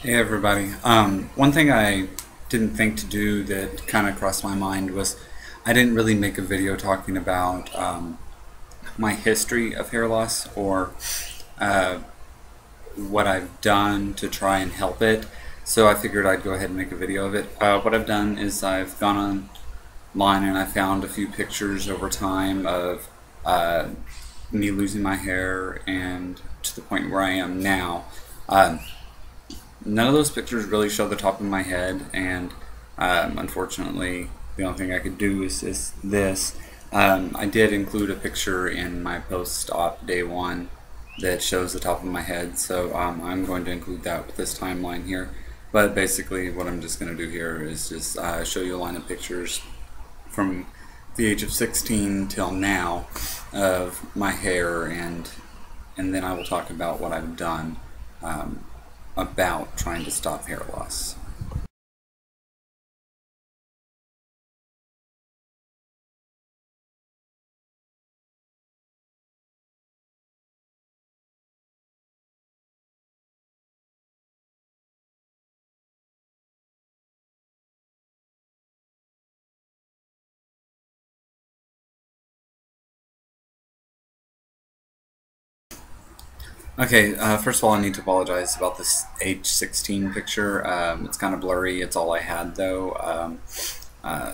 Hey everybody. One thing I didn't think to do that kind of crossed my mind was I didn't really make a video talking about my history of hair loss or uh, what I've done to try and help it. So I figured I'd go ahead and make a video of it. What I've done is I've gone online and I found a few pictures over time of me losing my hair and to the point where I am now. Um, None of those pictures really show the top of my head, and unfortunately, the only thing I could do is this. I did include a picture in my post-op day one that shows the top of my head, so I'm going to include that with this timeline here. But basically, what I'm just going to do here is just show you a line of pictures from the age of 16 till now of my hair, and then I will talk about what I've done about trying to stop hair loss. Okay, first of all, I need to apologize about this age 16 picture. It's kind of blurry. It's all I had, though. Uh,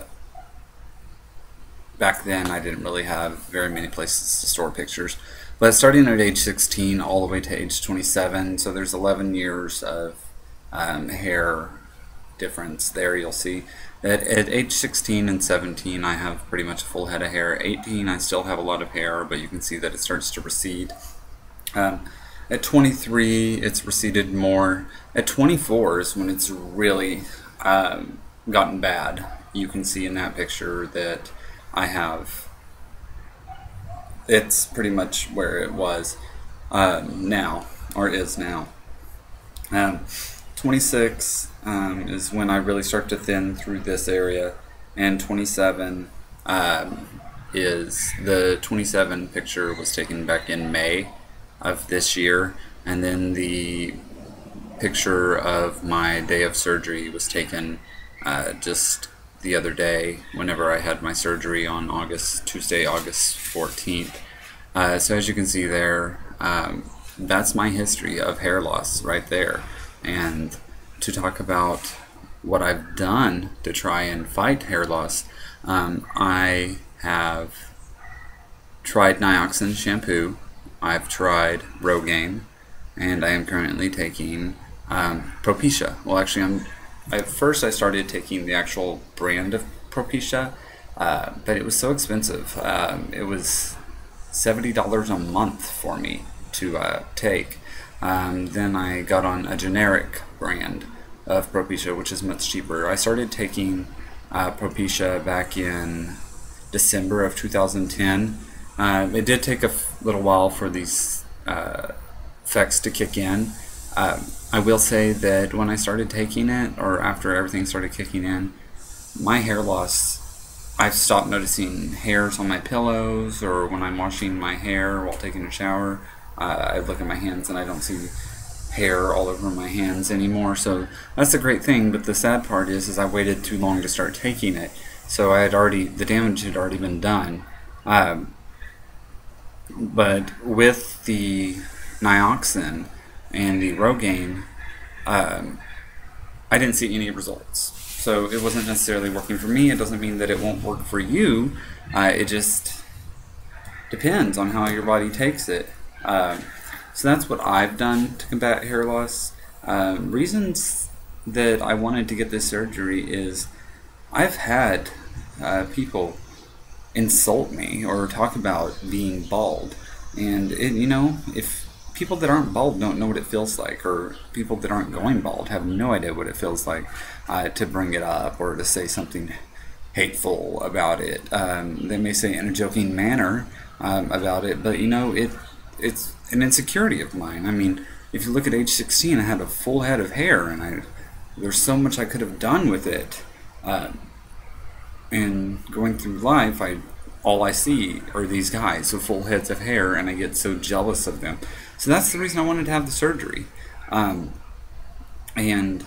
Back then, I didn't really have very many places to store pictures. But starting at age 16 all the way to age 27, so there's 11 years of hair difference there. You'll see that at age 16 and 17, I have pretty much a full head of hair. 18, I still have a lot of hair, but you can see that it starts to recede. Um, at 23, it's receded more. At 24 is when it's really gotten bad. You can see in that picture that I have, it's pretty much where it was now, or is now. Um, 26 is when I really start to thin through this area, and 27 is the 27 picture was taken back in May of this year, and then the picture of my day of surgery was taken just the other day whenever I had my surgery on Tuesday, August 14th. So as you can see there, that's my history of hair loss right there. And to talk about what I've done to try and fight hair loss, I have tried Nioxin shampoo, I've tried Rogaine, and I am currently taking Propecia. Well, actually, at first I started taking the actual brand of Propecia, but it was so expensive. It was $70 a month for me to take. Then I got on a generic brand of Propecia, which is much cheaper. I started taking Propecia back in December of 2010. It did take a little while for these effects to kick in. I will say that when I started taking it, or after everything started kicking in, my hair loss, I've stopped noticing hairs on my pillows, or when I'm washing my hair while taking a shower, I look at my hands and I don't see hair all over my hands anymore. So that's a great thing, but the sad part is I waited too long to start taking it. So the damage had already been done. But with the Nioxin and the Rogaine, I didn't see any results. So it wasn't necessarily working for me. It doesn't mean that it won't work for you. It just depends on how your body takes it. So that's what I've done to combat hair loss. Reasons that I wanted to get this surgery is I've had people insult me or talk about being bald, and if people that aren't bald don't know what it feels like, or people that aren't going bald have no idea what it feels like to bring it up or to say something hateful about it. They may say in a joking manner about it, but it's an insecurity of mine. I mean, if you look at age 16, I had a full head of hair, and there's so much I could have done with it. And going through life, all I see are these guys with full heads of hair, and I get so jealous of them. So that's the reason I wanted to have the surgery. and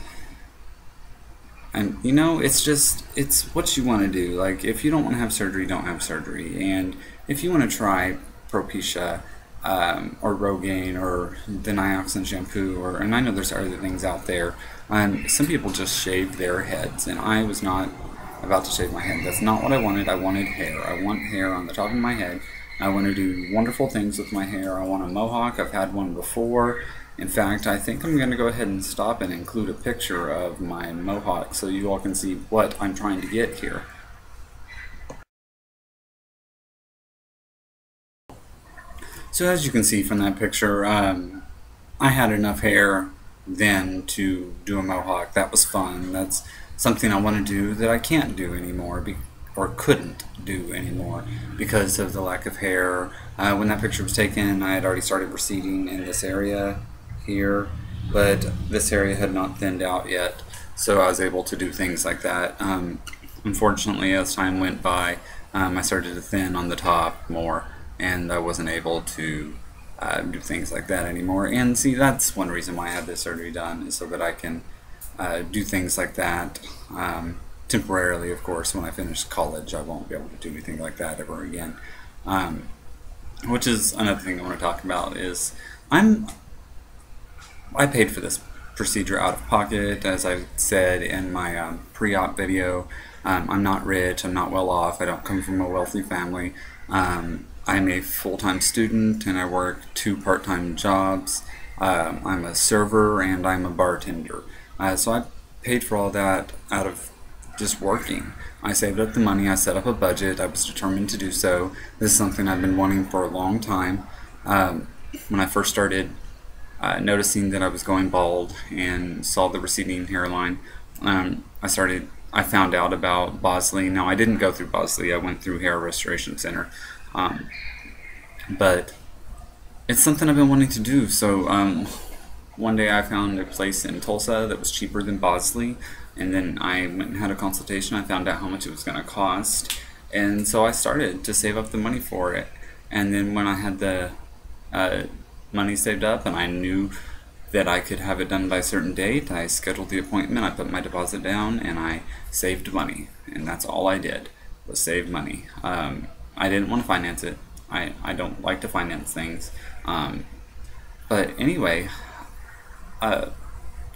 you know, it's what you want to do. Like, if you don't want to have surgery, don't have surgery. And if you want to try Propecia, or Rogaine, or the Nioxin shampoo, and I know there's other things out there. Some people just shave their heads, and I was not about to shave my head. That's not what I wanted. I wanted hair. I want hair on the top of my head. I want to do wonderful things with my hair. I want a mohawk. I've had one before. In fact, I think I'm going to go ahead and stop and include a picture of my mohawk so you all can see what I'm trying to get here. So as you can see from that picture, I had enough hair then to do a mohawk. That was fun. That's something I want to do that I can't do anymore, or couldn't do anymore because of the lack of hair. When that picture was taken, I had already started receding in this area here, but this area had not thinned out yet, so I was able to do things like that. Unfortunately, as time went by, I started to thin on the top more, and I wasn't able to do things like that anymore. And see, that's one reason why I had this surgery done, is so that I can do things like that temporarily. Of course, when I finish college, I won't be able to do anything like that ever again. Which is another thing I want to talk about. Is I paid for this procedure out of pocket, as I said in my pre-op video. I'm not rich, I'm not well off, I don't come from a wealthy family. I'm a full-time student and I work 2 part-time jobs. I'm a server and I'm a bartender. So I paid for all that out of just working. I saved up the money, I set up a budget, I was determined to do so. This is something I've been wanting for a long time. When I first started noticing that I was going bald and saw the receding hairline, I found out about Bosley. Now, I didn't go through Bosley, I went through Hair Restoration Center. But it's something I've been wanting to do. So one day I found a place in Tulsa that was cheaper than Bosley, and then I went and had a consultation. I found out how much it was going to cost, and so I started to save up the money for it. And then when I had the money saved up and I knew that I could have it done by a certain date, I scheduled the appointment, I put my deposit down, and I saved money. And that's all I did, was save money. I didn't want to finance it. I don't like to finance things. But anyway,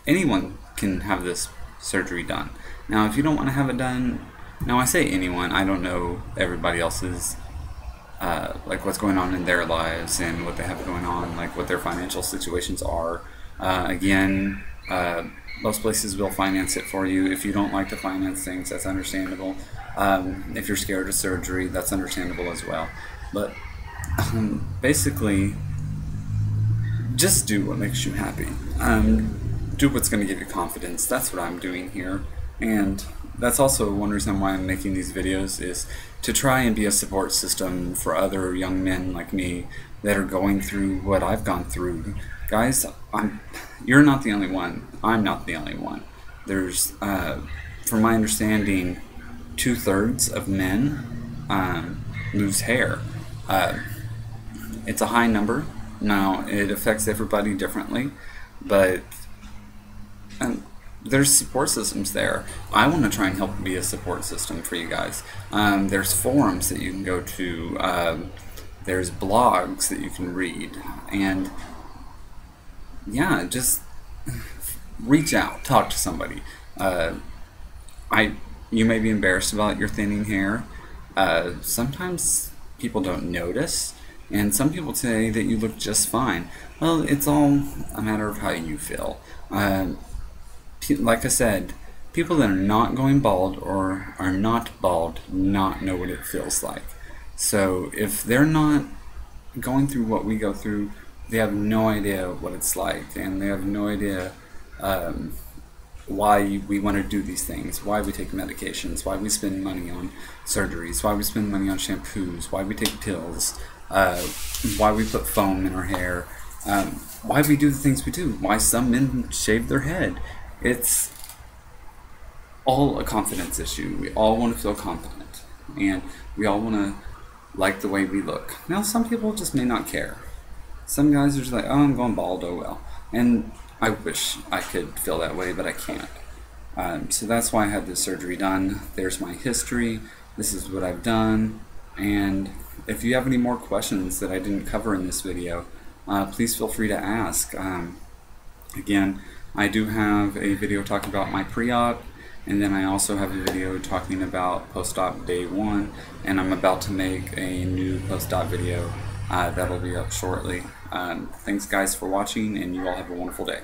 anyone can have this surgery done. Now, if you don't want to have it done, now I say anyone, I don't know everybody else's like what's going on in their lives and what they have going on, like what their financial situations are. Again, most places will finance it for you. If you don't like to finance things, that's understandable. If you're scared of surgery, that's understandable as well. But basically, just do what makes you happy. Do what's going to give you confidence. That's what I'm doing here. And that's also one reason why I'm making these videos, is to try and be a support system for other young men like me that are going through what I've gone through. Guys, you're not the only one. I'm not the only one. There's, from my understanding, 2/3 of men lose hair. It's a high number. Now, it affects everybody differently, but there's support systems there. I want to try and help be a support system for you guys. There's forums that you can go to. There's blogs that you can read. And yeah, just reach out, talk to somebody. You may be embarrassed about your thinning hair. Sometimes people don't notice, and some people say that you look just fine. Well, it's all a matter of how you feel. Like I said, people that are not going bald or are not bald not know what it feels like. So if they're not going through what we go through, they have no idea what it's like, and they have no idea why we want to do these things, why we take medications, why we spend money on surgeries, why we spend money on shampoos, why we take pills, why we put foam in our hair, why we do the things we do, why some men shave their head. It's all a confidence issue. We all want to feel confident, and we all want to like the way we look. Now, some people just may not care. Some guys are just like, oh, I'm going bald, oh well. And I wish I could feel that way, but I can't. So that's why I had this surgery done. There's my history. This is what I've done. And if you have any more questions that I didn't cover in this video, please feel free to ask. Again, I do have a video talking about my pre-op, and then I also have a video talking about post-op day 1, and I'm about to make a new post-op video that'll be up shortly. Thanks guys for watching, and you all have a wonderful day.